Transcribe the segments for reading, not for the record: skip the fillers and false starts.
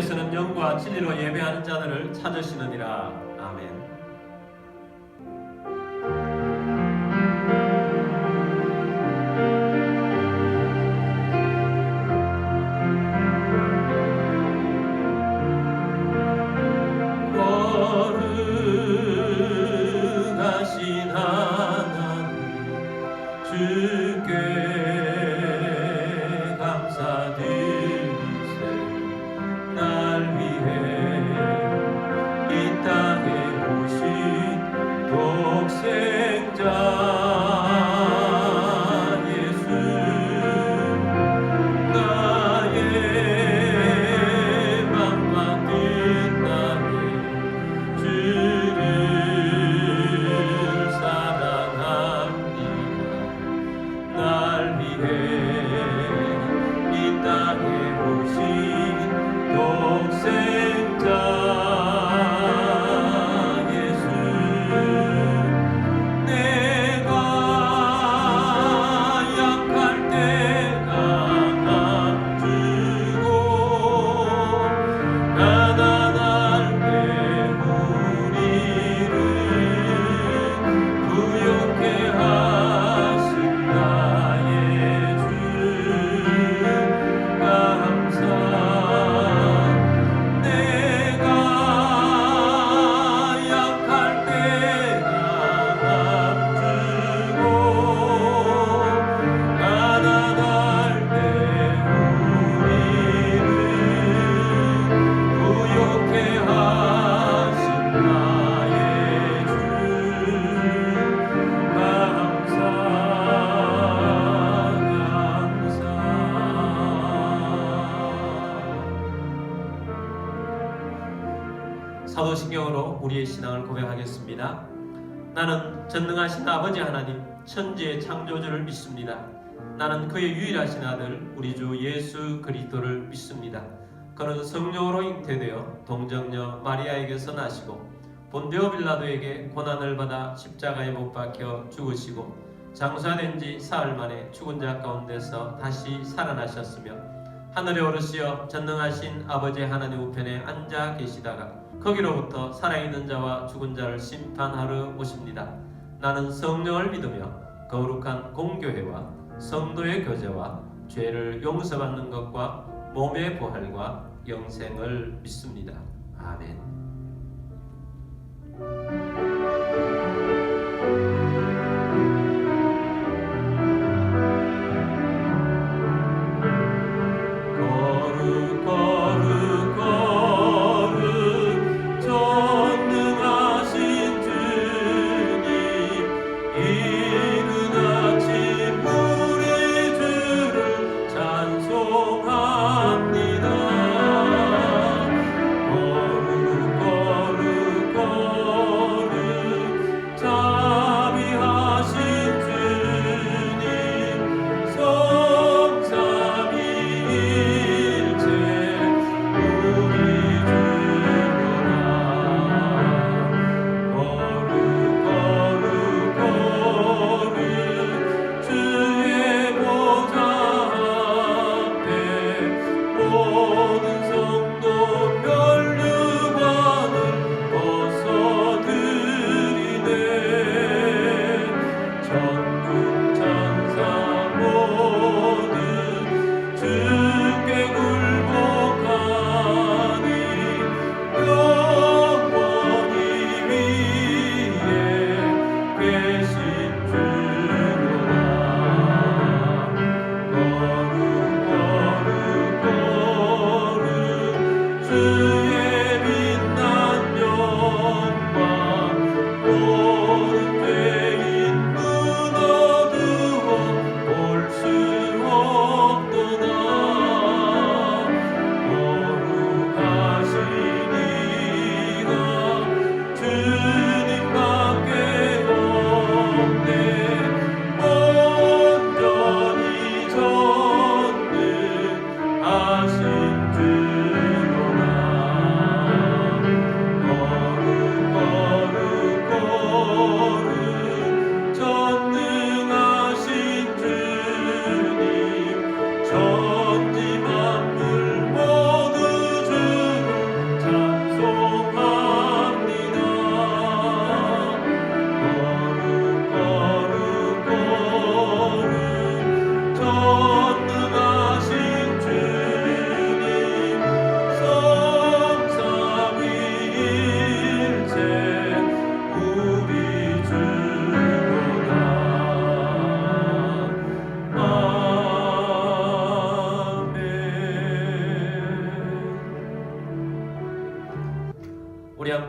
주께서는 영과 진리로 예배하는 자들을 찾으시느니라. 아멘. 거룩하신 하나님 주께 감사드리세. 날 위해 이 땅에 오신 독생자 예수, 나의 맘 만든 나의 주를 사랑합니다. 날 위해 이 땅에 오신 독생자 예수, 내가 약할 때 강함주고 가난할 때 우리를 부욕해 하신 나의 주 감사. 내가 약할 때 강함주고 가난할 때 우리를 부욕해 하신 나의 주 감사 감사. 사도신경으로 우리의 신앙을 고백하겠습니다. 나는 전능하신 아버지 하나님 천지의 창조주를 믿습니다. 나는 그의 유일하신 아들 우리 주 예수 그리스도를 믿습니다. 그는 성령으로 잉태되어 동정녀 마리아에게서 나시고 본디오 빌라도에게 고난을 받아 십자가에 못 박혀 죽으시고 장사된 지 사흘 만에 죽은 자 가운데서 다시 살아나셨으며 하늘에 오르시어 전능하신 아버지 하나님 우편에 앉아 계시다가 거기로부터 살아있는 자와 죽은 자를 심판하러 오십니다. 나는 성령을 믿으며 거룩한 공교회와 성도의 교제와 죄를 용서받는 것과 몸의 부활과 영생을 믿습니다. 아멘. 찬송합니다. 거룩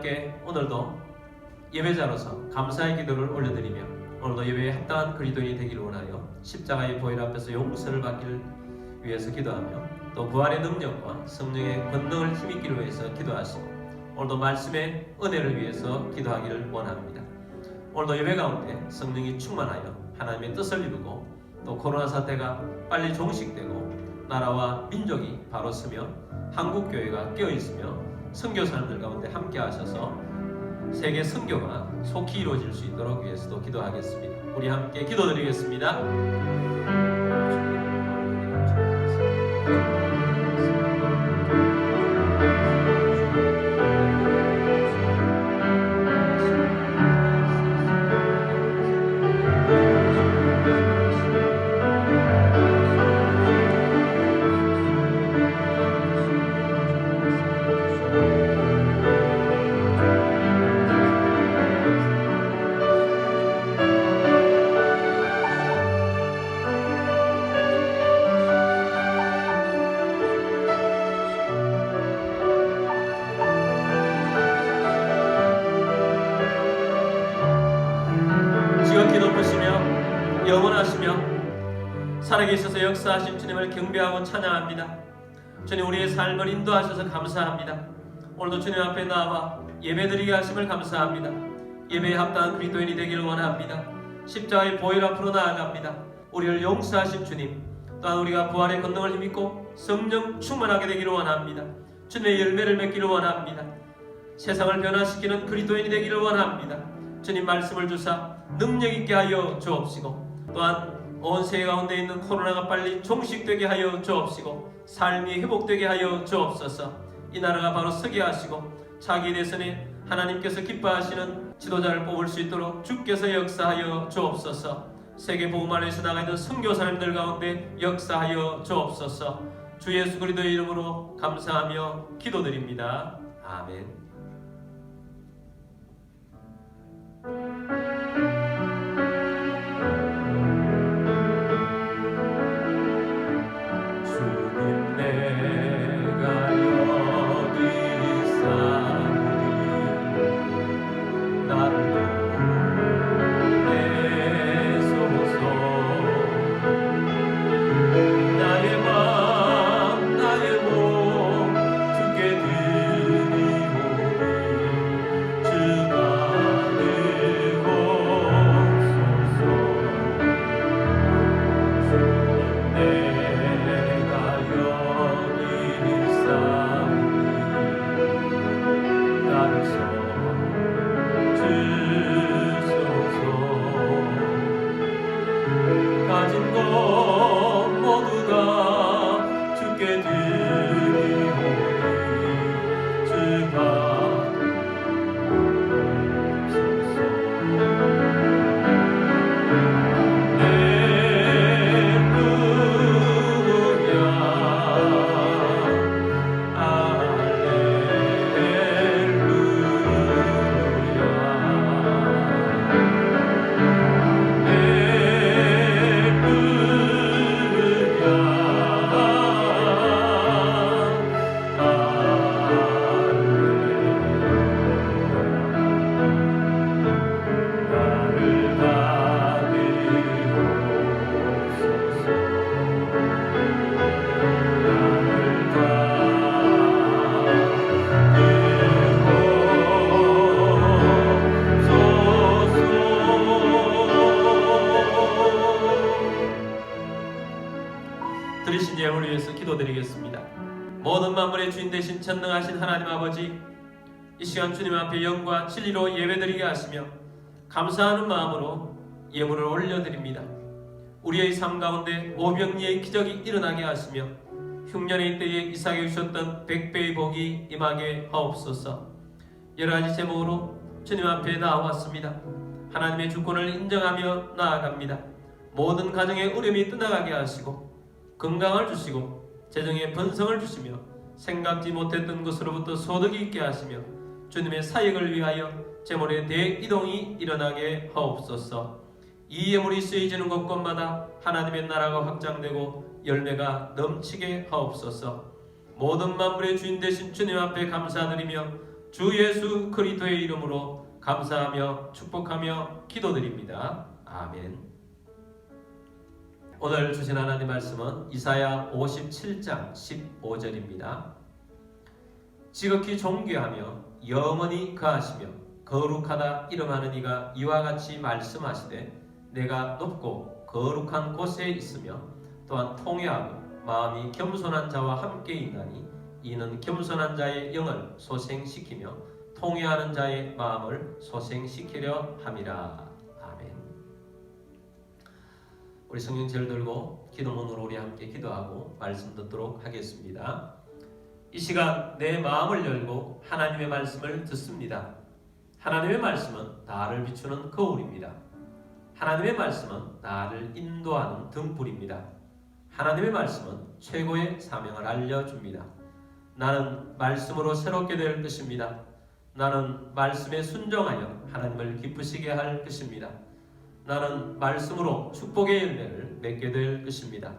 함께 오늘도 예배자로서 감사의 기도를 올려드리며 오늘도 예배에 합당한 그리스도인이 되기를 원하여 십자가의 보혈 앞에서 용서를 받기를 위해서 기도하며 또 부활의 능력과 성령의 권능을 힘입기를 위해서 기도하시고 오늘도 말씀의 은혜를 위해서 기도하기를 원합니다. 오늘도 예배 가운데 성령이 충만하여 하나님의 뜻을 이루고 또 코로나 사태가 빨리 종식되고 나라와 민족이 바로 서며 한국교회가 깨어있으며 선교사님들 가운데 함께 하셔서 세계 선교가 속히 이루어질 수 있도록 위해서도 기도하겠습니다. 우리 함께 기도드리겠습니다. 영원하시며 살아계셔서 역사하신 주님을 경배하고 찬양합니다. 주님, 우리의 삶을 인도하셔서 감사합니다. 오늘도 주님 앞에 나와 예배드리게 하심을 감사합니다. 예배에 합당한 그리스도인이 되기를 원합니다. 십자가의 보혈 앞으로 나아갑니다. 우리를 용서하신 주님, 또한 우리가 부활의 권능을 힘입고 성령 충만하게 되기를 원합니다. 주님의 열매를 맺기를 원합니다. 세상을 변화시키는 그리스도인이 되기를 원합니다. 주님 말씀을 주사 능력 있게 하여 주옵시고 또한 온 세계 가운데 있는 코로나가 빨리 종식되게 하여 주옵시고 삶이 회복되게 하여 주옵소서. 이 나라가 바로 서게 하시고 차기 대선에 하나님께서 기뻐하시는 지도자를 뽑을 수 있도록 주께서 역사하여 주옵소서. 세계 복음화에서 나가는 선교사님들 가운데 역사하여 주옵소서. 주 예수 그리스도의 이름으로 감사하며 기도드립니다. 아멘. 들으신 예물을 위해서 기도드리겠습니다. 모든 만물의 주인 되신 전능하신 하나님 아버지, 이 시간 주님 앞에 영과 진리로 예배드리게 하시며 감사하는 마음으로 예물을 올려드립니다. 우리의 삶 가운데 오병이의 기적이 일어나게 하시며 흉년의 때에 이삭에게 주셨던 100배의 복이 임하게 하옵소서. 여러가지 제목으로 주님 앞에 나와왔습니다. 하나님의 주권을 인정하며 나아갑니다. 모든 가정의 어려움이 떠나가게 하시고 건강을 주시고 재정의 번성을 주시며 생각지 못했던 것으로부터 소득이 있게 하시며 주님의 사역을 위하여 재물의 대이동이 일어나게 하옵소서. 이 예물이 쓰여지는 곳곳마다 하나님의 나라가 확장되고 열매가 넘치게 하옵소서. 모든 만물의 주인 되신 주님 앞에 감사드리며 주 예수 그리스도의 이름으로 감사하며 축복하며 기도드립니다. 아멘. 오늘 주신 하나님 말씀은 이사야 57장 15절입니다. 지극히 존귀하며 영원히 거하시며 거룩하다 이름하는 이가 이와 같이 말씀하시되 내가 높고 거룩한 곳에 있으며 또한 통회하고 마음이 겸손한 자와 함께 있나니 이는 겸손한 자의 영을 소생시키며 통회하는 자의 마음을 소생시키려 함이라. 아멘. 우리 성경책을 들고 기도문으로 우리 함께 기도하고 말씀 듣도록 하겠습니다. 이 시간 내 마음을 열고 하나님의 말씀을 듣습니다. 하나님의 말씀은 나를 비추는 거울입니다. 하나님의 말씀은 나를 인도하는 등불입니다. 하나님의 말씀은 최고의 사명을 알려줍니다. 나는 말씀으로 새롭게 될 것입니다. 나는 말씀에 순종하여 하나님을 기쁘시게 할 것입니다. 나는 말씀으로 축복의 열매를 맺게 될 것입니다.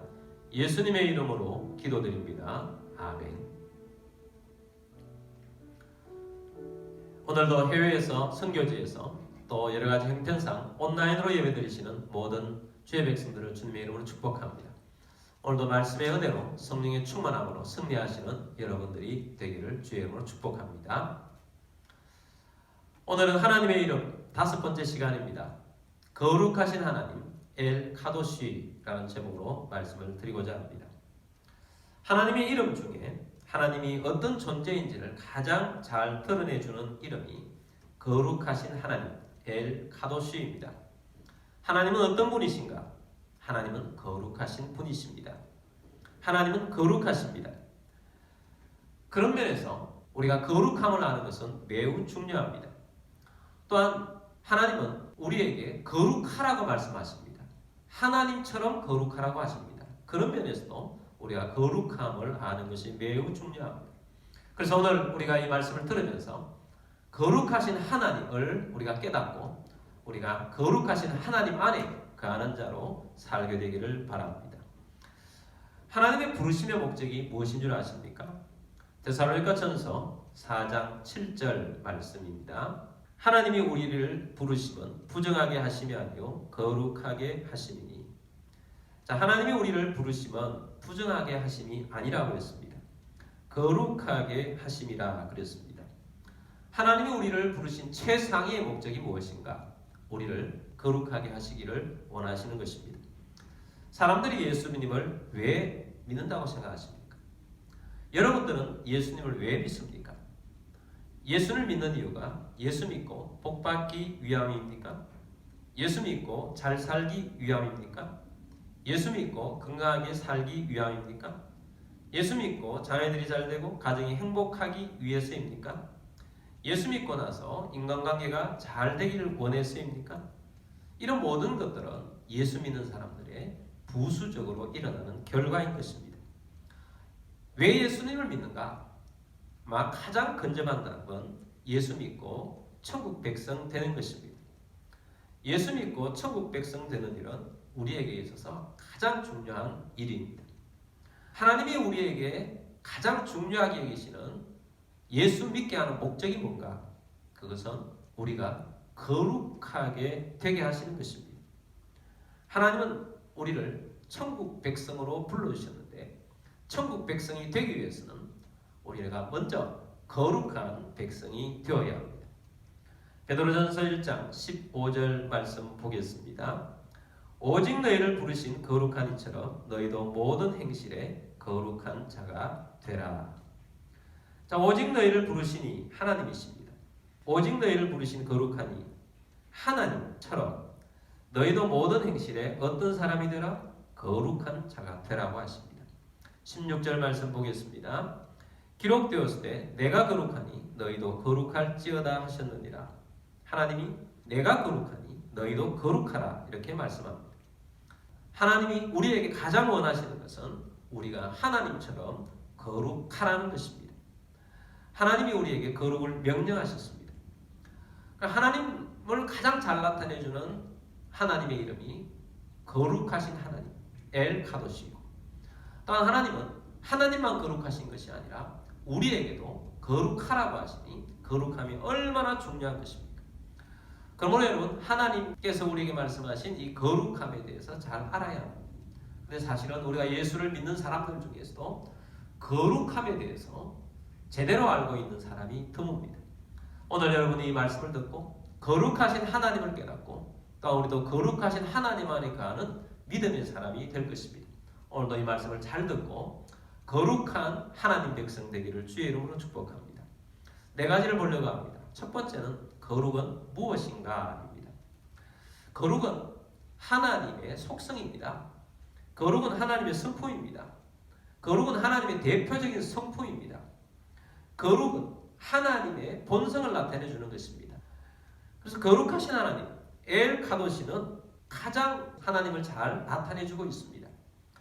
예수님의 이름으로 기도드립니다. 아멘. 오늘도 해외에서 선교지에서 또 여러가지 형편상 온라인으로 예배드리시는 모든 주의 백성들을 주님의 이름으로 축복합니다. 오늘도 말씀의 은혜로 성령의 충만함으로 승리하시는 여러분들이 되기를 주의 이름으로 축복합니다. 오늘은 하나님의 이름 5번째 시간입니다. 거룩하신 하나님 엘 카도시라는 제목으로 말씀을 드리고자 합니다. 하나님의 이름 중에 하나님이 어떤 존재인지를 가장 잘 드러내주는 이름이 거룩하신 하나님 엘 카도시입니다. 하나님은 어떤 분이신가? 하나님은 거룩하신 분이십니다. 하나님은 거룩하십니다. 그런 면에서 우리가 거룩함을 아는 것은 매우 중요합니다. 또한 하나님은 우리에게 거룩하라고 말씀하십니다. 하나님처럼 거룩하라고 하십니다. 그런 면에서도 우리가 거룩함을 아는 것이 매우 중요합니다. 그래서 오늘 우리가 이 말씀을 들으면서 거룩하신 하나님을 우리가 깨닫고 우리가 거룩하신 하나님 안에 거하는 자로 살게 되기를 바랍니다. 하나님의 부르심의 목적이 무엇인 줄 아십니까? 데살로니가전서 4장 7절 말씀입니다. 하나님이 우리를 부르심은 부정하게 하심이 아니요 거룩하게 하심이니. 자, 하나님이 우리를 부르심은 부정하게 하심이 아니라고 했습니다. 거룩하게 하심이라 그랬습니다. 하나님이 우리를 부르신 최상위의 목적이 무엇인가? 우리를 거룩하게 하시기를 원하시는 것입니다. 사람들이 예수님을 왜 믿는다고 생각하십니까? 여러분들은 예수님을 왜 믿습니까? 예수를 믿는 이유가 예수 믿고 복받기 위함입니까? 예수 믿고 잘 살기 위함입니까? 예수 믿고 건강하게 살기 위함입니까? 예수 믿고 자녀들이 잘 되고 가정이 행복하기 위해서입니까? 예수 믿고 나서 인간관계가 잘 되기를 원해서입니까? 이런 모든 것들은 예수 믿는 사람들의 부수적으로 일어나는 결과인 것입니다. 왜 예수님을 믿는가? 가장 근접한 건 예수 믿고 천국 백성 되는 것입니다. 예수 믿고 천국 백성 되는 일은 우리에게 있어서 가장 중요한 일입니다. 하나님이 우리에게 가장 중요하게 여기시는 예수 믿게 하는 목적이 뭔가? 그것은 우리가 거룩하게 되게 하시는 것입니다. 하나님은 우리를 천국 백성으로 불러주셨는데 천국 백성이 되기 위해서는 우리가 먼저 거룩한 백성이 되어야 합니다. 베드로전서 1장 15절 말씀 보겠습니다. 오직 너희를 부르신 거룩한 이처럼 너희도 모든 행실에 거룩한 자가 되라. 자, 오직 너희를 부르시니 하나님이십니다. 오직 너희를 부르신 거룩하니 하나님처럼 너희도 모든 행실에 어떤 사람이 되라? 거룩한 자가 되라고 하십니다. 16절 말씀 보겠습니다. 기록되었을 때 내가 거룩하니 너희도 거룩할지어다 하셨느니라. 하나님이 내가 거룩하니 너희도 거룩하라 이렇게 말씀합니다. 하나님이 우리에게 가장 원하시는 것은 우리가 하나님처럼 거룩하라는 것입니다. 하나님이 우리에게 거룩을 명령하셨습니다. 하나님을 가장 잘 나타내주는 하나님의 이름이 거룩하신 하나님 엘 카도시이고, 또한 하나님은 하나님만 거룩하신 것이 아니라 우리에게도 거룩하라고 하시니 거룩함이 얼마나 중요한 것입니까? 그러므로 여러분, 하나님께서 우리에게 말씀하신 이 거룩함에 대해서 잘 알아야 합니다. 근데 사실은 우리가 예수를 믿는 사람들 중에서도 거룩함에 대해서 제대로 알고 있는 사람이 드뭅니다. 오늘 여러분이 이 말씀을 듣고 거룩하신 하나님을 깨닫고 또 우리도 거룩하신 하나님 안에 가는 믿음의 사람이 될 것입니다. 오늘도 이 말씀을 잘 듣고 거룩한 하나님 백성 되기를 주의 이름으로 축복합니다. 네 가지를 보려고 합니다. 첫 번째는 거룩은 무엇인가입니다. 거룩은 하나님의 속성입니다. 거룩은 하나님의 성품입니다. 거룩은 하나님의 대표적인 성품입니다. 거룩은 하나님의 본성을 나타내 주는 것입니다. 그래서 거룩하신 하나님, 엘 카도시는 가장 하나님을 잘 나타내 주고 있습니다.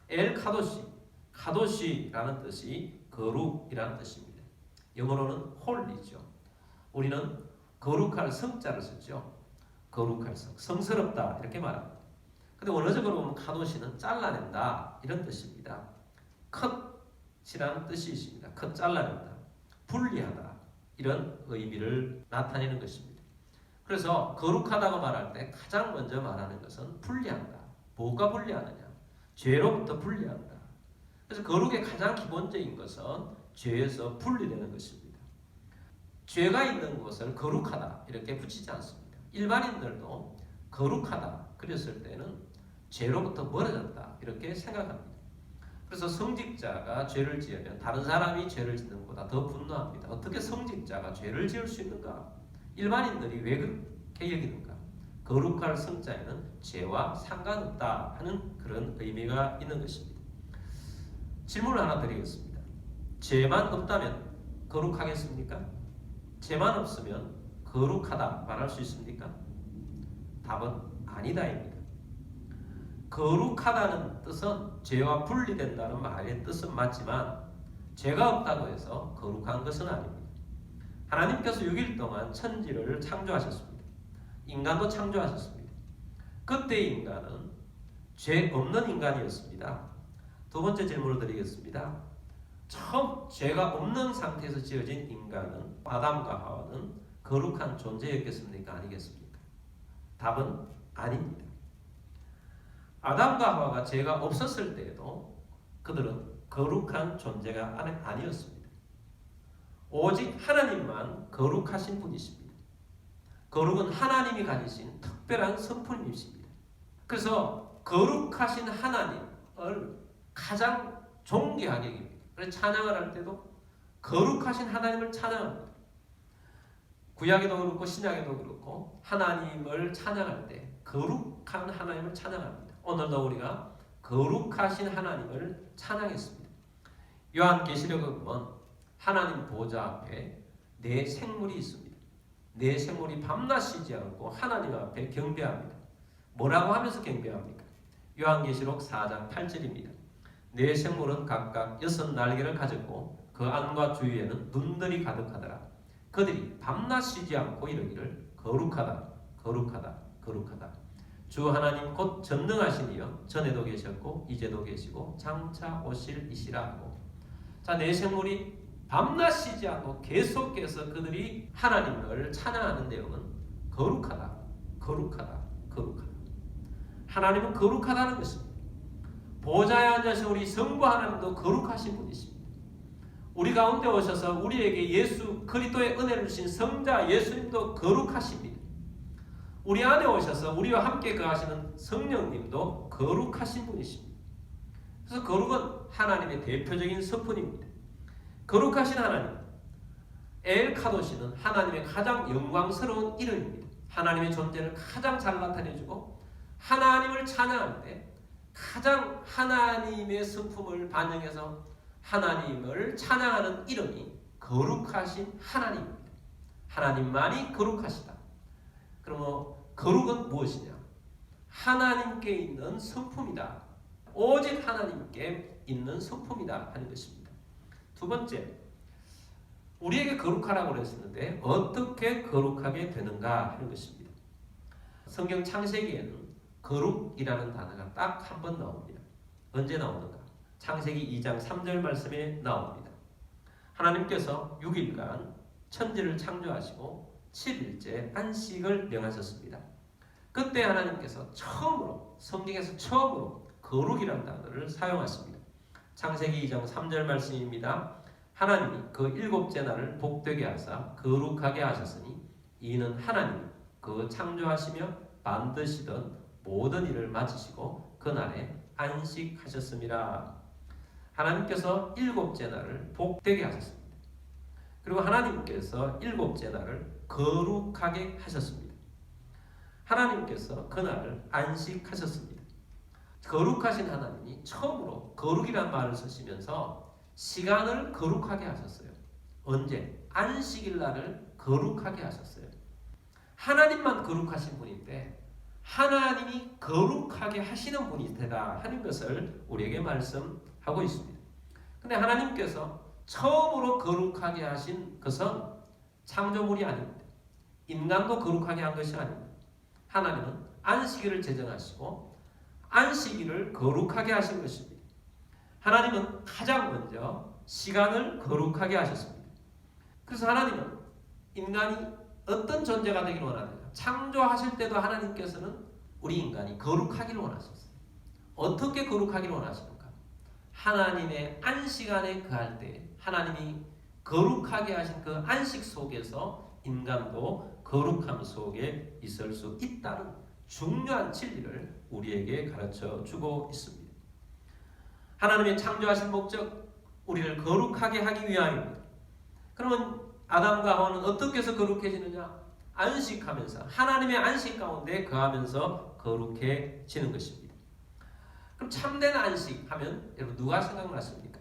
엘 카도시, 카도시라는 뜻이 거룩이라는 뜻입니다. 영어로는 홀리죠. 우리는 거룩할 성자를 쓰죠. 거룩할 성, 성스럽다 이렇게 말합니다. 근데 원어적으로 보면 카도시는 잘라낸다 이런 뜻입니다. 컷이라는 뜻이 있습니다. 컷 잘라낸다, 분리하다 이런 의미를 나타내는 것입니다. 그래서 거룩하다고 말할 때 가장 먼저 말하는 것은 분리한다. 뭐가 분리하느냐? 죄로부터 분리한다. 그래서 거룩의 가장 기본적인 것은 죄에서 분리되는 것입니다. 죄가 있는 곳을 거룩하다 이렇게 붙이지 않습니다. 일반인들도 거룩하다 그랬을 때는 죄로부터 멀어졌다 이렇게 생각합니다. 그래서 성직자가 죄를 지으면 다른 사람이 죄를 짓는 것보다 더 분노합니다. 어떻게 성직자가 죄를 지을 수 있는가? 일반인들이 왜 그렇게 여기는가? 거룩할 성자에는 죄와 상관없다 하는 그런 의미가 있는 것입니다. 질문을 하나 드리겠습니다. 죄만 없다면 거룩하겠습니까? 죄만 없으면 거룩하다 말할 수 있습니까? 답은 아니다입니다. 거룩하다는 뜻은 죄와 분리된다는 말의 뜻은 맞지만 죄가 없다고 해서 거룩한 것은 아닙니다. 하나님께서 6일 동안 천지를 창조하셨습니다. 인간도 창조하셨습니다. 그때의 인간은 죄 없는 인간이었습니다. 두 번째 질문을 드리겠습니다. 처음 죄가 없는 상태에서 지어진 인간은 아담과 하와는 거룩한 존재였겠습니까? 아니겠습니까? 답은 아닙니다. 아담과 하와가 죄가 없었을 때에도 그들은 거룩한 존재가 아니었습니다. 오직 하나님만 거룩하신 분이십니다. 거룩은 하나님이 가지신 특별한 성품이십니다. 그래서 거룩하신 하나님을 가장 존귀하게 여깁니다. 그래서 찬양을 할 때도 거룩하신 하나님을 찬양합니다. 구약에도 그렇고 신약에도 그렇고 하나님을 찬양할 때 거룩한 하나님을 찬양합니다. 오늘도 우리가 거룩하신 하나님을 찬양했습니다. 요한계시록에 보면 하나님 보좌 앞에 네 생물이 있습니다. 네 생물이 밤낮 쉬지 않고 하나님 앞에 경배합니다. 뭐라고 하면서 경배합니까? 요한계시록 4장 8절입니다. 네 생물은 각각 6날개를 가졌고 그 안과 주위에는 눈들이 가득하더라. 그들이 밤낮 쉬지 않고 이르기를 거룩하다 거룩하다 거룩하다. 주 하나님 곧 전능하신 이여 전에도 계셨고 이제도 계시고 장차 오실 이시라 하고. 자, 네 생물이 밤낮 쉬지 않고 계속해서 그들이 하나님을 찬양하는 내용은 거룩하다 거룩하다 거룩하다. 하나님은 거룩하다는 것입니다. 보좌에 앉으신 우리 성부 하나님도 거룩하신 분이십니다. 우리 가운데 오셔서 우리에게 예수 그리스도의 은혜를 주신 성자 예수님도 거룩하십니다. 우리 안에 오셔서 우리와 함께 거하시는 성령님도 거룩하신 분이십니다. 그래서 거룩은 하나님의 대표적인 성품입니다. 거룩하신 하나님, 엘 카도시는 하나님의 가장 영광스러운 이름입니다. 하나님의 존재를 가장 잘 나타내주고 하나님을 찬양할 때 가장 하나님의 성품을 반영해서 하나님을 찬양하는 이름이 거룩하신 하나님입니다. 하나님만이 거룩하시다. 그러면 거룩은 무엇이냐? 하나님께 있는 성품이다. 오직 하나님께 있는 성품이다 하는 것입니다. 두 번째, 우리에게 거룩하라고 그랬었는데 어떻게 거룩하게 되는가 하는 것입니다. 성경 창세기에는 거룩이라는 단어가 딱 한 번 나옵니다. 언제 나오는가? 창세기 2장 3절 말씀에 나옵니다. 하나님께서 6일간 천지를 창조하시고 7일째 안식을 명하셨습니다. 그때 하나님께서 처음으로, 성경에서 처음으로 거룩이라는 단어를 사용하십니다. 창세기 2장 3절 말씀입니다. 하나님이 그 일곱째 날을 복되게 하사 거룩하게 하셨으니 이는 하나님이 그 창조하시며 만드시던 모든 일을 마치시고 그날에 안식하셨습니다. 하나님께서 일곱째 날을 복되게 하셨습니다. 그리고 하나님께서 일곱째 날을 거룩하게 하셨습니다. 하나님께서 그날을 안식하셨습니다. 거룩하신 하나님이 처음으로 거룩이라는 말을 쓰시면서 시간을 거룩하게 하셨어요. 언제? 안식일 날을 거룩하게 하셨어요. 하나님만 거룩하신 분인데 하나님이 거룩하게 하시는 분이 되다 하는 것을 우리에게 말씀하고 있습니다. 근데 하나님께서 처음으로 거룩하게 하신 것은 창조물이 아닙니다. 인간도 거룩하게 한 것이 아닙니다. 하나님은 안식일을 제정하시고 안식일을 거룩하게 하신 것입니다. 하나님은 가장 먼저 시간을 거룩하게 하셨습니다. 그래서 하나님은 인간이 어떤 존재가 되기를 원하느냐. 창조하실 때도 하나님께서는 우리 인간이 거룩하기를 원하셨어요. 어떻게 거룩하기를 원하시는가? 하나님의 안식안에 거할 때 하나님이 거룩하게 하신 그 안식 속에서 인간도 거룩함 속에 있을 수 있다는 중요한 진리를 우리에게 가르쳐 주고 있습니다. 하나님의 창조하신 목적, 우리를 거룩하게 하기 위함입니다. 그러면 아담과 하와는 어떻게 해서 거룩해지느냐? 안식하면서, 하나님의 안식 가운데 거하면서 거룩해지는 것입니다. 그럼 참된 안식 하면 여러분 누가 생각나십니까?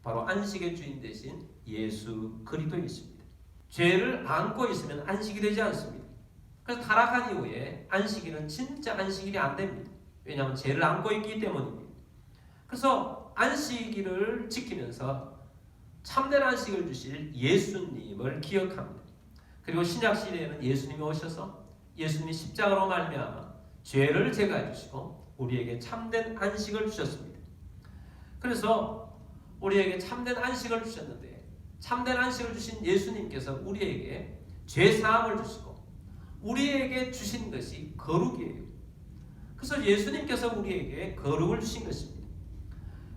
바로 안식의 주인 되신 예수 그리스도이십니다. 죄를 안고 있으면 안식이 되지 않습니다. 그래서 타락한 이후에 안식일은 진짜 안식일이 안 됩니다. 왜냐하면 죄를 안고 있기 때문입니다. 그래서 안식일을 지키면서 참된 안식을 주실 예수님을 기억합니다. 그리고 신약 시대에는 예수님이 오셔서 예수님이 십자가로 말미암아 죄를 제거해 주시고 우리에게 참된 안식을 주셨습니다. 그래서 우리에게 참된 안식을 주셨는데 참된 안식을 주신 예수님께서 우리에게 죄 사함을 주시고 우리에게 주신 것이 거룩이에요. 그래서 예수님께서 우리에게 거룩을 주신 것입니다.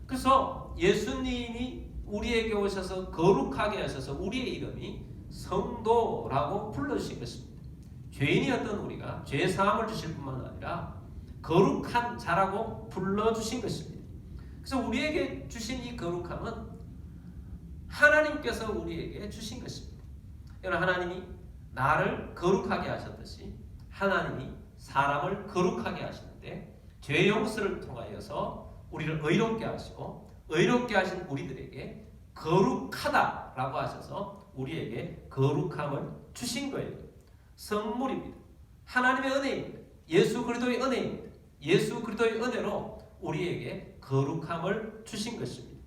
그래서 예수님이 우리에게 오셔서 거룩하게 하셔서 우리의 이름이 성도라고 불러주신 것입니다. 죄인이었던 우리가 죄 사함을 주실 뿐만 아니라 거룩한 자라고 불러주신 것입니다. 그래서 우리에게 주신 이 거룩함은 하나님께서 우리에게 주신 것입니다. 여러분, 하나님이 나를 거룩하게 하셨듯이 하나님이 사람을 거룩하게 하시는데 죄 용서를 통하여서 우리를 의롭게 하시고 의롭게 하신 우리들에게 거룩하다라고 하셔서 우리에게 거룩함을 주신 거예요. 선물입니다. 하나님의 은혜입니다. 예수 그리스도의 은혜입니다. 예수 그리스도의 은혜로 우리에게 거룩함을 주신 것입니다.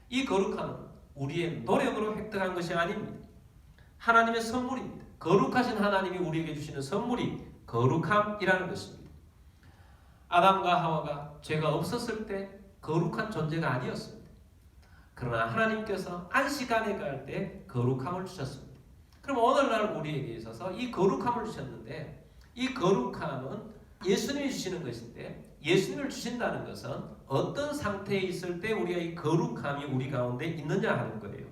이 거룩함은 우리의 노력으로 획득한 것이 아닙니다. 하나님의 선물입니다. 거룩하신 하나님이 우리에게 주시는 선물이 거룩함이라는 것입니다. 아담과 하와가 죄가 없었을 때 거룩한 존재가 아니었습니다. 그러나 하나님께서 안식안에 갈 때 거룩함을 주셨습니다. 그럼 오늘날 우리에게 있어서 이 거룩함을 주셨는데 이 거룩함은 예수님이 주시는 것인데 예수님을 주신다는 것은 어떤 상태에 있을 때 우리가 이 거룩함이 우리 가운데 있느냐 하는 거예요.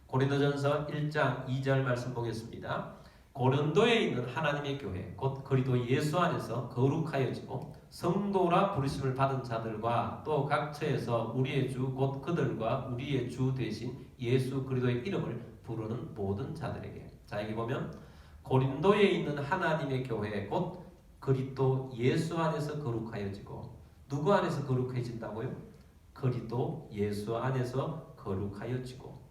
고린도전서 1장 2절 말씀 보겠습니다. 고린도에 있는 하나님의 교회 곧 그리스도 예수 안에서 거룩하여지고 성도라 부르심을 받은 자들과 또 각 처에서 우리의 주 곧 그들과 우리의 주 되신 예수 그리스도의 이름을 부르는 모든 자들에게. 자, 여기 보면 고린도에 있는 하나님의 교회 곧 그리스도 예수 안에서 거룩하여지고 누구 안에서 거룩해진다고요? 그리스도 예수 안에서 거룩하여지고.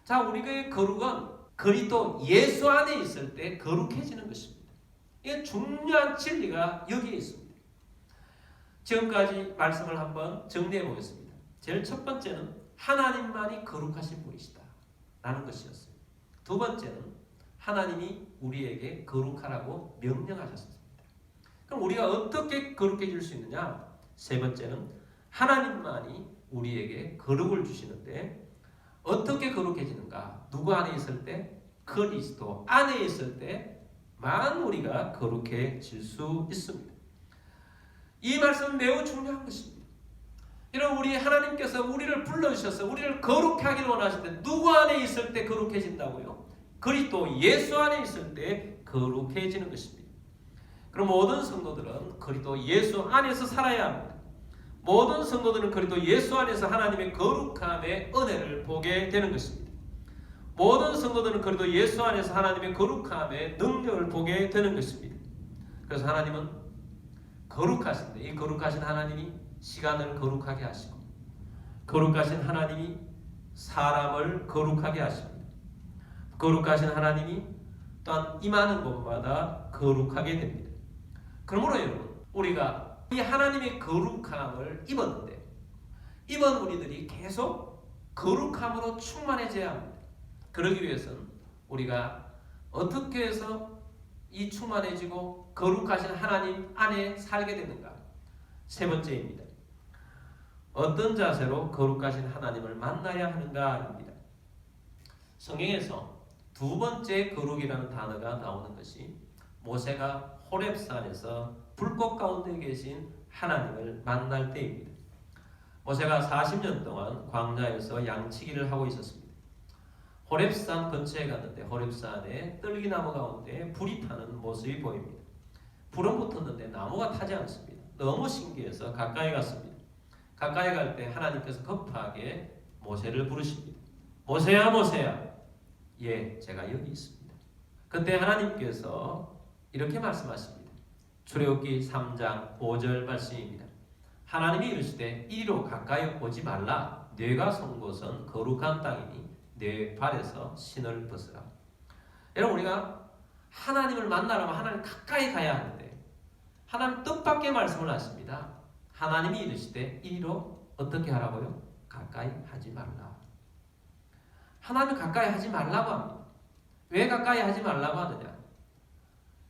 자, 우리의 거룩은 그리스도 예수 안에 있을 때 거룩해지는 것입니다. 이게 중요한 진리가 여기에 있습니다. 지금까지 말씀을 한번 정리해 보겠습니다. 제일 첫 번째는 하나님만이 거룩하신 분이시다 라는 것이었어요. 두 번째는 하나님이 우리에게 거룩하라고 명령하셨습니다. 그럼 우리가 어떻게 거룩해질 수 있느냐? 세 번째는 하나님만이 우리에게 거룩을 주시는데 어떻게 거룩해지는가? 누구 안에 있을 때? 그리스도 안에 있을 때만 우리가 거룩해질 수 있습니다. 이 말씀은 매우 중요한 것입니다. 이런 우리 하나님께서 우리를 불러주셔서 우리를 거룩하게 하기를 원하시는데 누구 안에 있을 때 거룩해진다고요? 그리스도 예수 안에 있을 때 거룩해지는 것입니다. 그럼 모든 성도들은 그리스도 예수 안에서 살아야 합니다. 모든 성도들은 그리스도 예수 안에서 하나님의 거룩함의 은혜를 보게 되는 것입니다. 모든 성도들은 그리스도 예수 안에서 하나님의 거룩함의 능력을 보게 되는 것입니다. 그래서 하나님은 거룩하신데 이 거룩하신 하나님이 시간을 거룩하게 하시고 거룩하신 하나님이 사람을 거룩하게 하십니다. 거룩하신 하나님이 또한 임하는 곳마다 거룩하게 됩니다. 그러므로 여러분 우리가 이 하나님의 거룩함을 입었는데 입은 우리들이 계속 거룩함으로 충만해져야 합니다. 그러기 위해서는 우리가 어떻게 해서 이 충만해지고 거룩하신 하나님 안에 살게 되는가? 세 번째입니다. 어떤 자세로 거룩하신 하나님을 만나야 하는가입니다. 성경에서 두 번째 거룩이라는 단어가 나오는 것이 모세가 호렙산에서 불꽃 가운데 계신 하나님을 만날 때입니다. 모세가 40년 동안 광야에서 양치기를 하고 있었습니다. 호렙산 근처에 갔는데 호렙산에 뜰기나무 가운데 불이 타는 모습이 보입니다. 불은 붙었는데 나무가 타지 않습니다. 너무 신기해서 가까이 갔습니다. 가까이 갈 때 하나님께서 급하게 모세를 부르십니다. 모세야 모세야. 예, 제가 여기 있습니다. 그때 하나님께서 이렇게 말씀하십니다. 출애굽기 3장 5절 말씀입니다. 하나님이 이르시되 이리로 가까이 오지 말라. 네가 선 곳은 거룩한 땅이니 네 발에서 신을 벗으라. 여러분 우리가 하나님을 만나려면 하나님 가까이 가야 하는데 하나님 뜻밖의 말씀을 하십니다. 하나님이 이르시되 이리로 어떻게 하라고요? 가까이 하지 말라. 하나님 가까이 하지 말라고 합니다. 왜 가까이 하지 말라고 하느냐?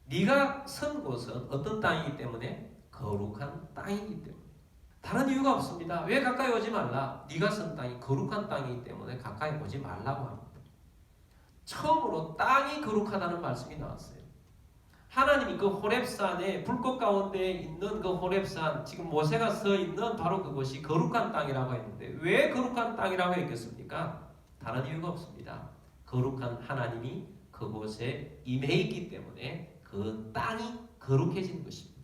네가 선 곳은 어떤 땅이기 때문에? 거룩한 땅이기 때문에. 다른 이유가 없습니다. 왜 가까이 오지 말라? 네가 선 땅이 거룩한 땅이기 때문에 가까이 오지 말라고 합니다. 처음으로 땅이 거룩하다는 말씀이 나왔어요. 하나님이 그 호렙산에 불꽃 가운데 있는 그 호렙산, 지금 모세가 서 있는 바로 그곳이 거룩한 땅이라고 했는데 왜 거룩한 땅이라고 했겠습니까? 다른 이유가 없습니다. 거룩한 하나님이 그곳에 임해 있기 때문에 그 땅이 거룩해진 것입니다.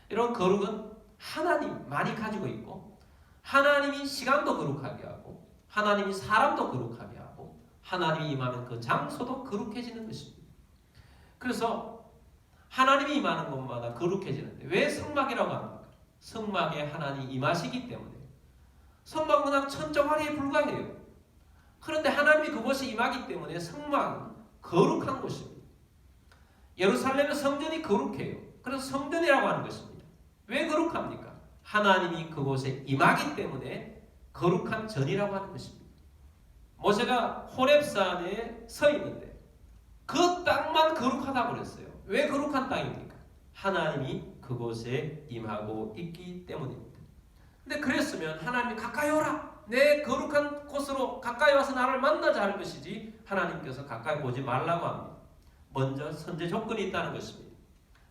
이런 거룩은 하나님만이 가지고 있고 하나님이 시간도 거룩하게 하고 하나님이 사람도 거룩하게 하고 하나님이 임하는 그 장소도 거룩해지는 것입니다. 그래서 하나님이 임하는 곳마다 거룩해지는데 왜 성막이라고 합니까? 성막에 하나님이 임하시기 때문에. 성막은 그냥 천정화리에 불과해요. 그런데 하나님이 그곳에 임하기 때문에 성막은 거룩한 곳입니다. 예루살렘의 성전이 거룩해요. 그래서 성전이라고 하는 것입니다. 왜 거룩합니까? 하나님이 그곳에 임하기 때문에 거룩한 전이라고 하는 것입니다. 모세가 호렙산에 서 있는데 그 땅만 거룩하다고 그랬어요. 왜 거룩한 땅입니까? 하나님이 그곳에 임하고 있기 때문입니다. 근데 그랬으면 하나님이 가까이 오라. 내 거룩한 곳으로 가까이 와서 나를 만나자 할 것이지 하나님께서 가까이 오지 말라고 합니다. 먼저 선제 조건이 있다는 것입니다.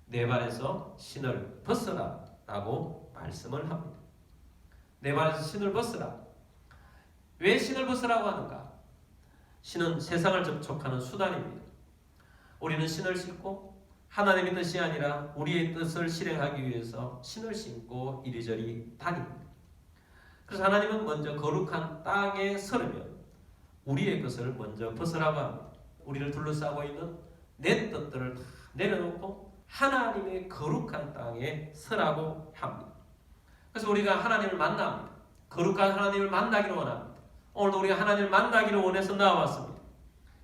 내 발에서 신을 벗으라 라고 말씀을 합니다. 내 발에서 신을 벗으라. 왜 신을 벗으라고 하는가? 신은 세상을 접촉하는 수단입니다. 우리는 신을 신고 하나님의 뜻이 아니라 우리의 뜻을 실행하기 위해서 신을 신고 이리저리 다닙니다. 그래서 하나님은 먼저 거룩한 땅에 서려면 우리의 것을 먼저 벗으라고 합니다. 우리를 둘러싸고 있는 내 뜻들을 다 내려놓고 하나님의 거룩한 땅에 서라고 합니다. 그래서 우리가 하나님을 만납니다. 거룩한 하나님을 만나기를 원합니다. 오늘도 우리가 하나님을 만나기를 원해서 나와왔습니다.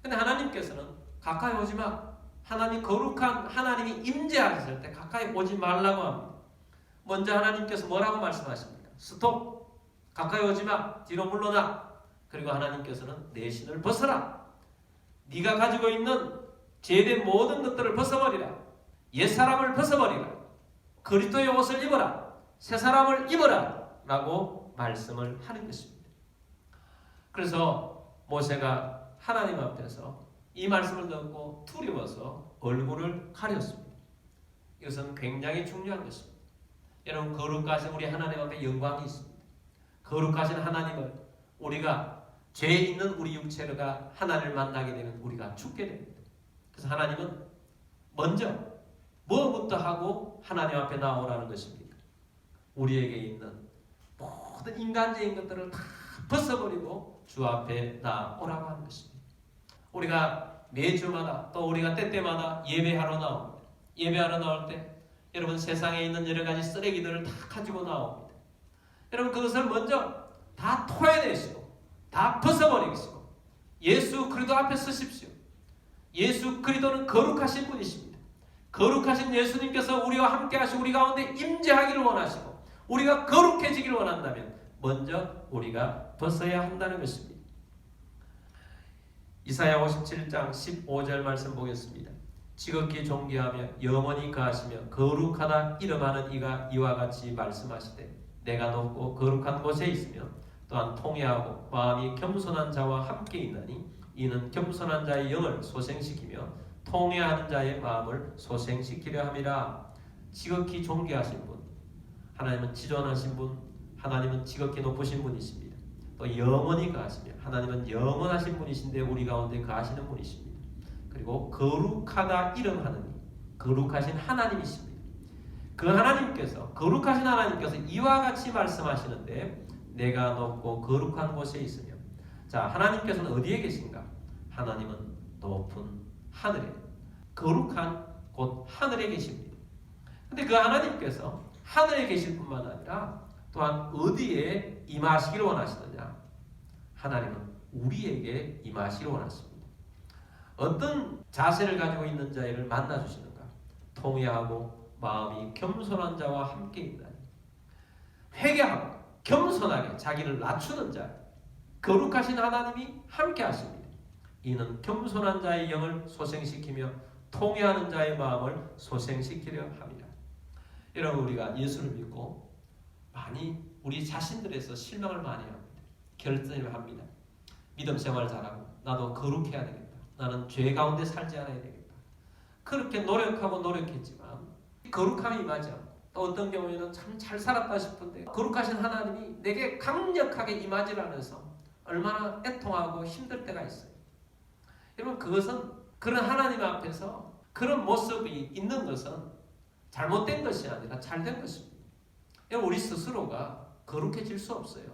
그런데 하나님께서는 가까이 오지 마. 하나님 거룩한 하나님이 임재하셨을 때 가까이 오지 말라고 합니다. 먼저 하나님께서 뭐라고 말씀하십니까? 스톱! 가까이 오지 마. 뒤로 물러나. 그리고 하나님께서는 내 신을 벗어라. 네가 가지고 있는 죄된 모든 것들을 벗어버리라. 옛사람을 벗어버리라. 그리스도의 옷을 입어라. 새사람을 입어라. 라고 말씀을 하는 것입니다. 그래서 모세가 하나님 앞에서 이 말씀을 듣고 두려워서 얼굴을 가렸습니다. 이것은 굉장히 중요한 것입니다. 여러분, 거룩하신 우리 하나님 앞에 영광이 있습니다. 거룩하신 하나님을 우리가 죄 있는 우리 육체가 하나님을 만나게 되면 우리가 죽게 됩니다. 그래서 하나님은 먼저 뭐부터 하고 하나님 앞에 나오라는 것입니까? 우리에게 있는 모든 인간적인 것들을 다 벗어버리고 주 앞에 나오라고 하는 것입니다. 우리가 매주마다 또 우리가 때때마다 예배하러 나옵니다. 예배하러 나올 때 여러분, 세상에 있는 여러 가지 쓰레기들을 다 가지고 나옵니다. 여러분, 그것을 먼저 다 토해내시고 다 벗어버리시고 예수 그리스도 앞에 서십시오. 예수 그리스도는 거룩하신 분이십니다. 거룩하신 예수님께서 우리와 함께 하시고 우리 가운데 임재하기를 원하시고 우리가 거룩해지기를 원한다면 먼저 우리가 벗어야 한다는 것입니다. 이사야 57장 15절 말씀 보겠습니다. 지극히 존귀하며 영원히 거하시며 거룩하다 이름하는 이가 이와 같이 말씀하시되 내가 높고 거룩한 곳에 있으며 또한 통회하고 마음이 겸손한 자와 함께 있나니 이는 겸손한 자의 영을 소생시키며 통회하는 자의 마음을 소생시키려 함이라. 지극히 존귀하신 분, 하나님은 지존하신 분, 하나님은 지극히 높으신 분이십니다. 또 영원히 거하시며 하나님은 영원하신 분이신데 우리 가운데 거하시는 분이십니다. 그리고 거룩하다 이름하는 거룩하신 하나님이십니다. 그 하나님께서 거룩하신 하나님께서 이와 같이 말씀하시는데 내가 높고 거룩한 곳에 있으며, 자, 하나님께서는 어디에 계신가? 하나님은 높은 하늘에, 거룩한 곳 하늘에 계십니다. 근데 그 하나님께서 하늘에 계실 뿐만 아니라 또한 어디에 임하시기를 원하시느냐? 하나님은 우리에게 임하시기를 원하십니다. 어떤 자세를 가지고 있는 자를 만나주시는가? 통회하고 마음이 겸손한 자와 함께 있나니, 회개하고 겸손하게 자기를 낮추는 자, 거룩하신 하나님이 함께 하십니다. 이는 겸손한 자의 영을 소생시키며 통회하는 자의 마음을 소생시키려 합니다. 여러분, 우리가 예수를 믿고 많이 우리 자신들에서 실망을 많이 합니다. 결단을 합니다. 믿음 생활 잘하고 나도 거룩해야 되겠다. 나는 죄 가운데 살지 않아야 되겠다. 그렇게 노력했지만 거룩함이 임하지 않고, 또 어떤 경우에는 참 잘 살았다 싶은데 거룩하신 하나님이 내게 강력하게 임하지 않아서 얼마나 애통하고 힘들 때가 있어요. 여러분, 그것은 그런 하나님 앞에서 그런 모습이 있는 것은 잘못된 것이 아니라 잘된 것입니다. 여러분, 우리 스스로가 거룩해질 수 없어요.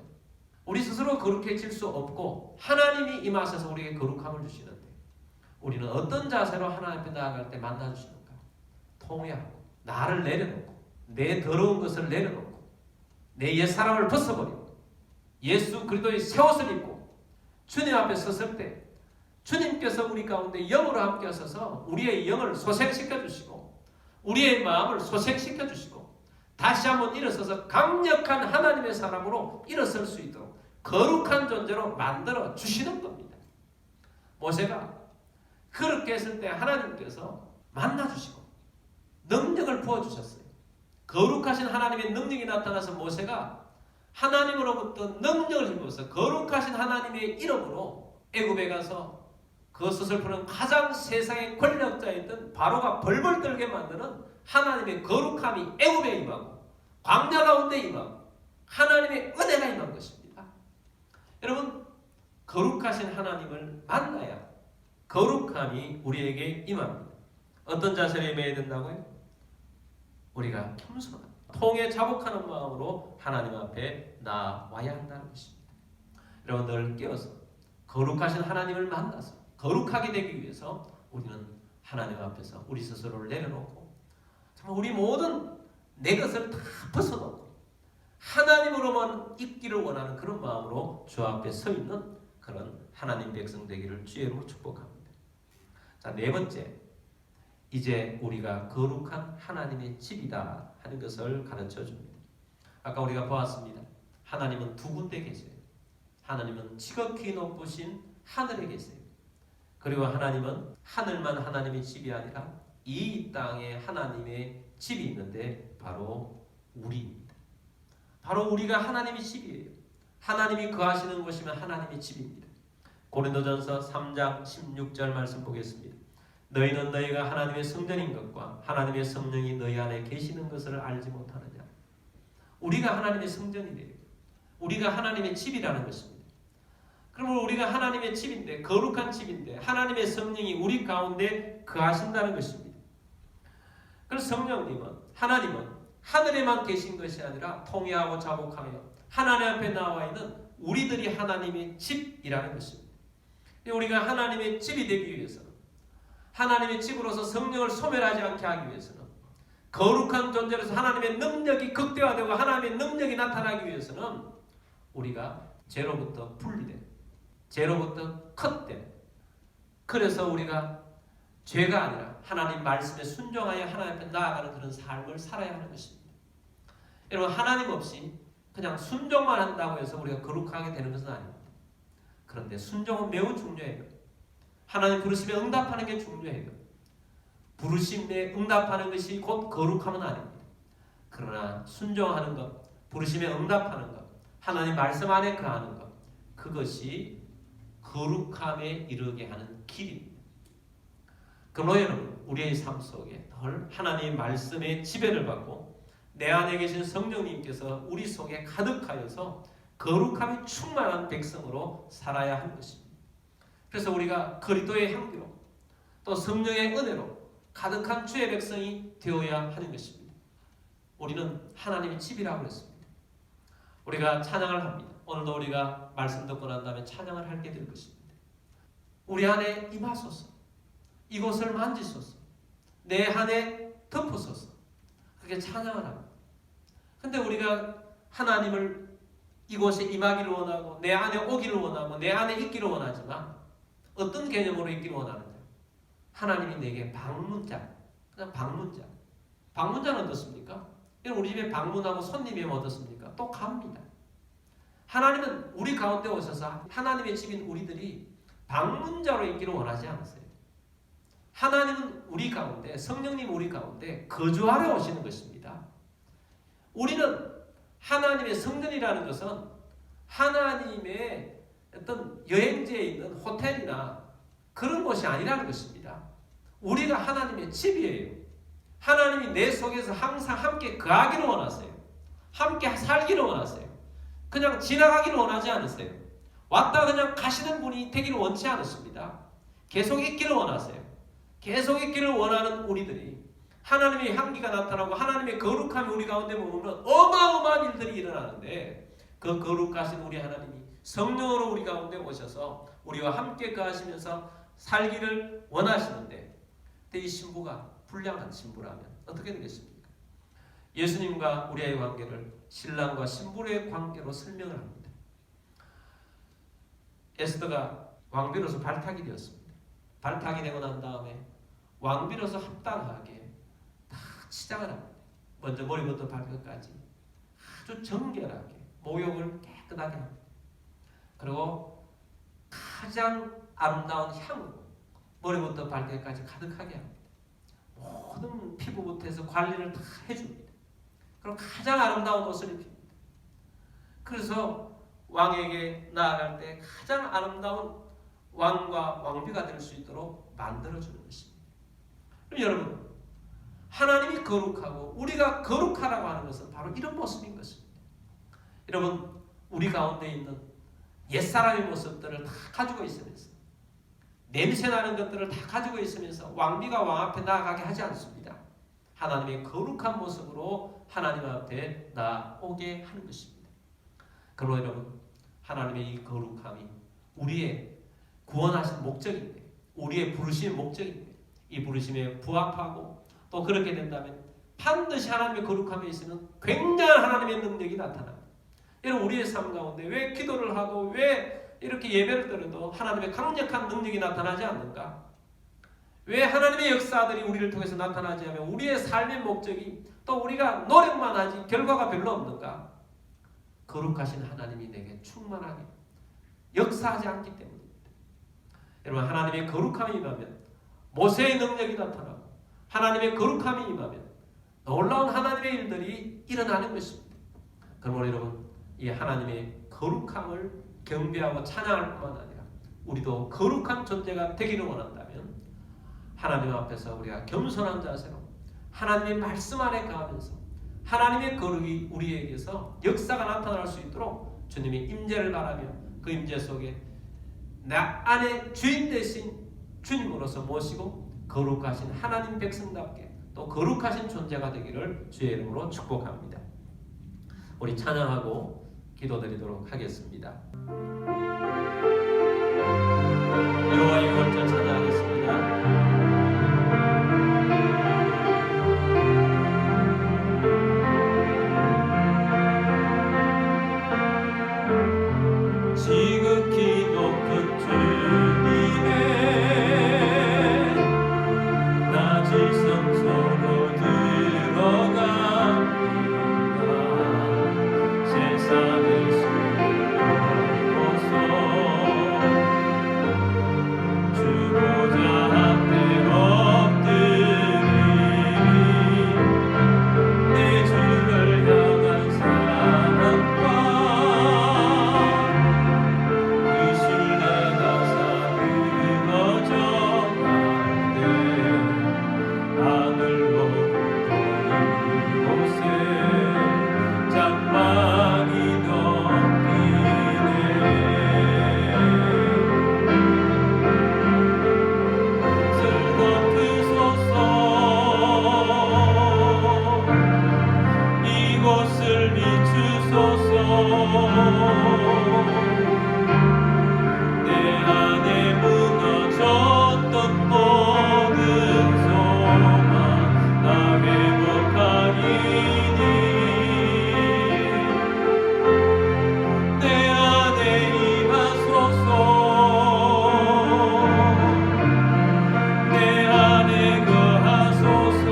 우리 스스로 거룩해질 수 없고 하나님이 임하셔서 우리에게 거룩함을 주시는데 우리는 어떤 자세로 하나님 앞에 나아갈 때 만나주시는가? 통회하고 나를 내려놓고 내 더러운 것을 내려놓고 내 옛사람을 벗어버리고 예수 그리스도의 새 옷을 입고 주님 앞에 섰을 때 주님께서 우리 가운데 영으로 함께 하셔서 우리의 영을 소생시켜 주시고 우리의 마음을 소생시켜 주시고 다시 한번 일어서서 강력한 하나님의 사람으로 일어설 수 있도록 거룩한 존재로 만들어 주시는 겁니다. 모세가 그렇게 했을 때 하나님께서 만나주시고 능력을 부어주셨어요. 거룩하신 하나님의 능력이 나타나서 모세가 하나님으로부터 능력을 입어서 거룩하신 하나님의 이름으로 애굽에 가서 그것을 푸는 가장 세상의 권력자였던 바로가 벌벌 떨게 만드는 하나님의 거룩함이 애굽에 임하고 광야 가운데 임하고 하나님의 은혜가 임한 것입니다. 여러분, 거룩하신 하나님을 만나야 거룩함이 우리에게 임합니다. 어떤 자세로 임해야 된다고요? 우리가 겸손한 통에 자복하는 마음으로 하나님 앞에 나와야 한다는 것입니다. 여러분들 깨어서 거룩하신 하나님을 만나서 거룩하게 되기 위해서 우리는 하나님 앞에서 우리 스스로를 내려놓고 정말 우리 모든 내 것을 다 벗어놓고 하나님으로만 있기를 원하는 그런 마음으로 주 앞에 서 있는 그런 하나님 백성 되기를 주의로 축복합니다. 자, 네 번째, 이제 우리가 거룩한 하나님의 집이다 하는 것을 가르쳐 줍니다. 아까 우리가 보았습니다. 하나님은 두 군데 계세요. 하나님은 지극히 높으신 하늘에 계세요. 그리고 하나님은 하늘만 하나님의 집이 아니라 이 땅에 하나님의 집이 있는데 바로 우리입니다. 바로 우리가 하나님의 집이에요. 하나님이 거하시는 곳이면 하나님의 집입니다. 고린도전서 3장 16절 말씀 보겠습니다. 너희는 너희가 하나님의 성전인 것과 하나님의 성령이 너희 안에 계시는 것을 알지 못하느냐. 우리가 하나님의 성전이래요. 우리가 하나님의 집이라는 것입니다. 그러면 우리가 하나님의 집인데, 거룩한 집인데 하나님의 성령이 우리 가운데 거하신다는 것입니다. 그래서 하나님은 하늘에만 계신 것이 아니라 통회하고 자복하여 하나님 앞에 나와 있는 우리들이 하나님의 집이라는 것입니다. 우리가 하나님의 집이 되기 위해서는, 하나님의 집으로서 성령을 소멸하지 않게 하기 위해서는, 거룩한 존재로서 하나님의 능력이 극대화되고 하나님의 능력이 나타나기 위해서는 우리가 죄로부터 분리된, 죄로부터 컷된, 그래서 우리가 죄가 아니라 하나님 말씀에 순종하여 하나님 앞에 나아가는 그런 삶을 살아야 하는 것입니다. 여러분, 하나님 없이 그냥 순종만 한다고 해서 우리가 거룩하게 되는 것은 아닙니다. 그런데 순종은 매우 중요해요. 하나님 부르심에 응답하는 게 중요해요. 부르심에 응답하는 것이 곧 거룩함은 아닙니다. 그러나 순종하는 것, 부르심에 응답하는 것, 하나님 말씀 안에 거하는 것, 그것이 거룩함에 이르게 하는 길입니다. 그러므로 여러분, 우리의 삶 속에 늘 하나님의 말씀의 지배를 받고 내 안에 계신 성령님께서 우리 속에 가득하여서 거룩함이 충만한 백성으로 살아야 하는 것입니다. 그래서 우리가 그리스도의 향기로 또 성령의 은혜로 가득한 주의 백성이 되어야 하는 것입니다. 우리는 하나님의 집이라고 했습니다. 우리가 찬양을 합니다. 오늘도 우리가 말씀 듣고 난 다음에 찬양을 하게 될 것입니다. 우리 안에 임하소서, 이곳을 만지소서, 내 안에 덮으소서, 그렇게 찬양을 합니다. 근데 우리가 하나님을 이곳에 임하기를 원하고 내 안에 오기를 원하고 내 안에 있기를 원하지만 어떤 개념으로 있기를 원하느냐? 하나님이 내게 방문자, 그냥 방문자. 방문자는 어떻습니까? 우리 집에 방문하고 손님이 오면 어떻습니까? 또 갑니다. 하나님은 우리 가운데 오셔서 하나님의 집인 우리들이 방문자로 있기를 원하지 않으세요. 하나님은 우리 가운데, 성령님 우리 가운데 거주하러 오시는 것입니다. 우리는 하나님의 성전이라는 것은 하나님의 어떤 여행지에 있는 호텔이나 그런 곳이 아니라는 것입니다. 우리가 하나님의 집이에요. 하나님이 내 속에서 항상 함께 거하기를 원하세요. 함께 살기를 원하세요. 그냥 지나가기를 원하지 않으세요. 왔다 그냥 가시는 분이 되기를 원치 않으십니다. 계속 있기를 원하세요. 계속 있기를 원하는 우리들이 하나님의 향기가 나타나고 하나님의 거룩함이 우리 가운데 머무르면 어마어마한 일들이 일어나는데, 그 거룩하신 우리 하나님이 성령으로 우리 가운데 오셔서 우리와 함께 거하시면서 살기를 원하시는데, 이 신부가 불량한 신부라면 어떻게 되겠습니까? 예수님과 우리의 관계를 신랑과 신부의 관계로 설명을 합니다. 에스더가 왕비로서 발탁이 되었습니다. 발탁이 되고 난 다음에 왕비로서 합당하게 다 치장을 합니다. 먼저 머리부터 발끝까지 아주 정결하게 목욕을 깨끗하게 합니다. 그리고 가장 아름다운 향으로 머리부터 발끝까지 가득하게 합니다. 모든 피부부터 해서 관리를 다 해줍니다. 그리고 가장 아름다운 옷을 입힙니다. 그래서 왕에게 나아갈 때 가장 아름다운 왕과 왕비가 될 수 있도록 만들어주는 것입니다. 그럼 여러분, 하나님이 거룩하고 우리가 거룩하라고 하는 것은 바로 이런 모습인 것입니다. 여러분, 우리 가운데 있는 옛사람의 모습들을 다 가지고 있으면서, 냄새나는 것들을 다 가지고 있으면서 왕비가 왕 앞에 나아가게 하지 않습니다. 하나님의 거룩한 모습으로 하나님 앞에 나오게 하는 것입니다. 그러므로 여러분, 하나님의 이 거룩함이 우리의 구원하신 목적인데, 우리의 부르심의 목적인데, 이 부르심에 부합하고 또 그렇게 된다면 반드시 하나님의 거룩함에 있으면 굉장한 하나님의 능력이 나타납니다. 여러분, 우리의 삶 가운데 왜 기도를 하고 왜 이렇게 예배를 드려도 하나님의 강력한 능력이 나타나지 않는가? 왜 하나님의 역사들이 우리를 통해서 나타나지 않으면 우리의 삶의 목적이, 또 우리가 노력만 하지 결과가 별로 없는가? 거룩하신 하나님이 내게 충만하게 역사하지 않기 때문입니다. 여러분, 하나님의 거룩함이 임하면 모세의 능력이 나타나고 하나님의 거룩함이 임하면 놀라운 하나님의 일들이 일어나는 것입니다. 그러므로 여러분, 이 하나님의 거룩함을 경배하고 찬양할 뿐만 아니라 우리도 거룩한 존재가 되기를 원한다면 하나님 앞에서 우리가 겸손한 자세로 하나님의 말씀 안에 가면서 하나님의 거룩이 우리에게서 역사가 나타날 수 있도록 주님의 임재를 바라며 그 임재 속에 나 안에 주인 되신 주님으로서 모시고 거룩하신 하나님 백성답게 또 거룩하신 존재가 되기를 주의 이름으로 축복합니다. 우리 찬양하고 기도드리도록 하겠습니다. 여호와의 거룩을 찬양하겠습니다. 지극히 높은 주님의 낮은 성소로 들어갑니다. 세상의 수를 넘어서 주보좌 앞에 엎드리리. 내 주를 향한 사랑과 이곳을 비추소서. 내 안에 무너졌던 모든 소망 다 회복하리니. 내 안에 임하소서. 내 안에 거하소서.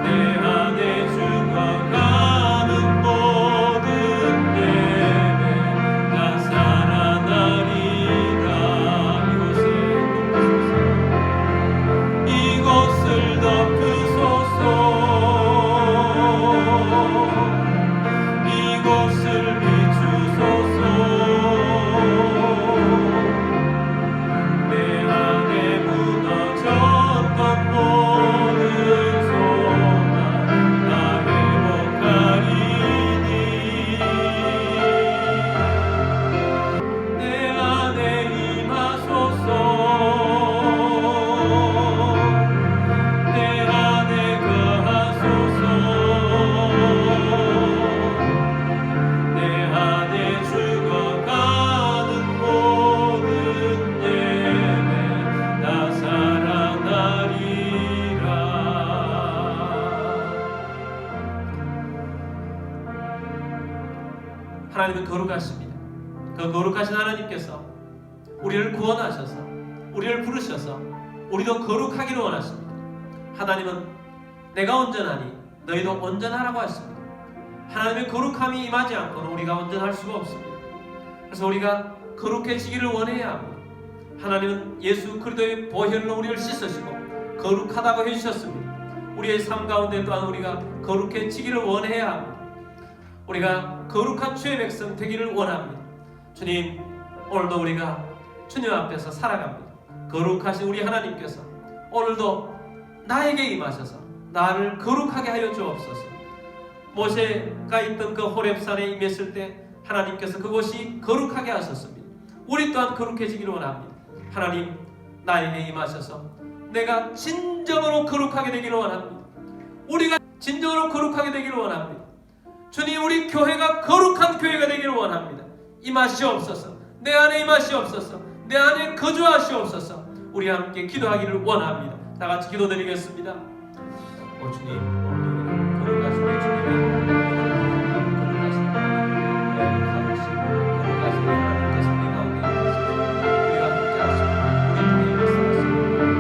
내 안에 죽어가는 모든 예배 다 살아나리라. 이곳을 덮으소서. 이곳을 비추소서. 내 안에 무너졌던 모든 소망 다 회복하리니. 내 안에 임하소서. 내 안에 거하소서. 내 안에 죽어가는 모든 예배 다 살아나리라. 하나님은 거룩하십니다. 그 거룩하신 하나님께서 우리를 구원하셔서 우리를 부르셔서 우리도 거룩하기를 원하십니다. 하나님은 내가 온전하니 너희도 온전하라고 하십니다. 하나님의 거룩함이 임하지 않고는 우리가 온전할 수가 없습니다. 그래서 우리가 거룩해지기를 원해야 합니다. 하나님은 예수 그리스도의 보혈로 우리를 씻으시고 거룩하다고 해주셨습니다. 우리의 삶 가운데 또한 우리가 거룩해지기를 원해야 합니다. 우리가 거룩한 주의 백성 되기를 원합니다. 주님, 오늘도 우리가 주님 앞에서 살아갑니다. 거룩하신 우리 하나님께서 오늘도 나에게 임하셔서 나를 거룩하게 하여 주옵소서. 모세가 있던 그 호렙산에 임했을 때 하나님께서 그곳이 거룩하게 하셨습니다. 우리 또한 거룩해지기를 원합니다. 하나님, 나에게 임하셔서 내가 진정으로 거룩하게 되기를 원합니다. 우리가 진정으로 거룩하게 되기를 원합니다. 주님, 우리 교회가 거룩한 교회가 되기를 원합니다. 임하시옵소서. 내 안에 임하시옵소서. 내 안에 거주하시옵소서. 우리 함께 기도하기를 원합니다. 다 같이 기도드리겠습니다. 오 주님, 오늘도 거룩하신 우리 주님의 거룩하신 거룩하신 하나님께서 우리 가운데 임하소서. 우리가 함께 하시고 우리 통해 역사하시고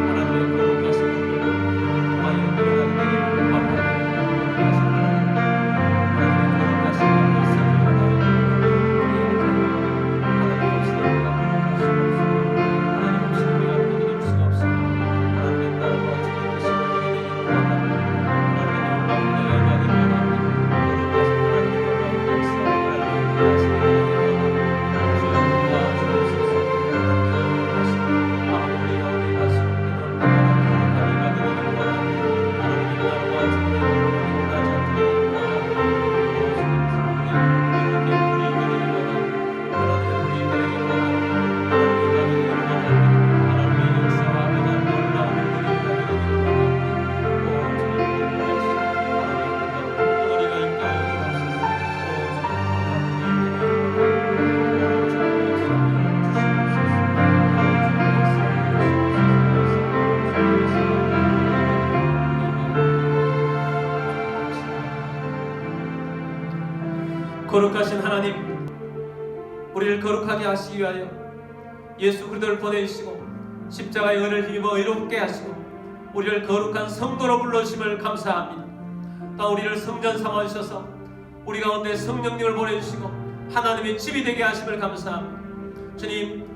하나님의 거룩하신 분을 하여 들어가게 되기를 원합니다. 거룩하신 하나님의 거룩하신 말씀을 하나님 없이 우리가 거룩할 수가 없습니다. 하나님 없이 우리가 거룩할 수가 없습니다. 하나님의 나라와 주님의 뜻이 이루어지게 되기를 원합니다. 하나님의 거룩하신 하나님, 우리를 거룩하게 하시기 위하여 예수 그리스도를 보내주시고 십자가의 은혜를 힘입어 의롭게 하시고 우리를 거룩한 성도로 불러주심을 감사합니다. 또 우리를 성전 삼아주셔서 우리 가운데 성령님을 보내주시고 하나님의 집이 되게 하심을 감사합니다. 주님,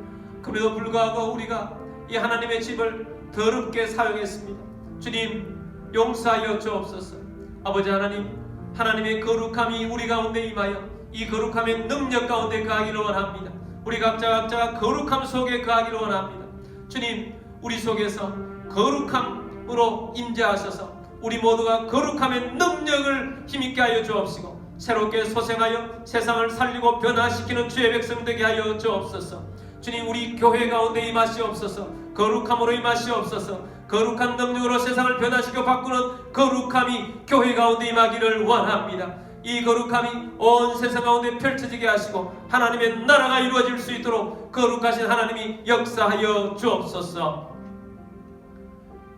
그럼에도 불구하고 우리가 이 하나님의 집을 더럽게 사용했습니다. 주님, 용서하여 주옵소서. 아버지 하나님, 하나님의 거룩함이 우리 가운데 임하여 이 거룩함의 능력 가운데 거하기를 원합니다. 우리 각자가 거룩함 속에 거하기를 원합니다. 주님, 우리 속에서 거룩함으로 임재하셔서 우리 모두가 거룩함의 능력을 힘있게 하여 주옵시고 새롭게 소생하여 세상을 살리고 변화시키는 주의 백성 되게 하여 주옵소서. 주님, 우리 교회 가운데 임하시옵소서. 거룩함으로 임하시옵소서. 거룩한 능력으로 세상을 변화시켜 바꾸는 거룩함이 교회 가운데 임하기를 원합니다. 이 거룩함이 온 세상 가운데 펼쳐지게 하시고 하나님의 나라가 이루어질 수 있도록 거룩하신 하나님이 역사하여 주옵소서.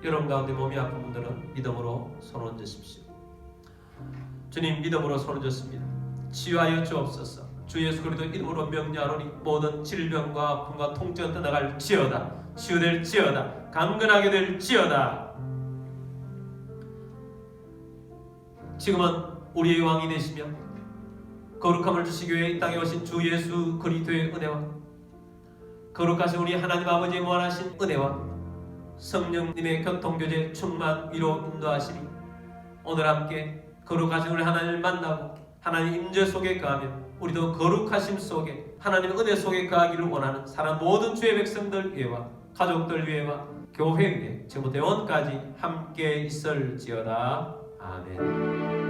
여러분 가운데 몸이 아픈 분들은 믿음으로 손을 얹으십시오. 주님, 믿음으로 손을 얹습니다. 치유하여 주옵소서. 주 예수 그리스도 이름으로 명령하노니 모든 질병과 아픔과 통증은 떠나갈지어다. 치유될지어다. 강건하게 될지어다. 지금은 우리의 왕이 되시며 거룩함을 주시기 위해 이 땅에 오신 주 예수 그리스도의 은혜와 거룩하신 우리 하나님 아버지의 무한하신 은혜와 성령님의 교통교제 충만 위로 인도하시니 오늘 함께 거룩하신 우리 하나님을 만나고 하나님 임재 속에 거하며 우리도 거룩하심 속에 하나님의 은혜 속에 거하기를 원하는 사람 모든 주의 백성들 위에와 가족들 위에와 교회 위에 지금부터 영원까지 함께 있을지어다. 아멘.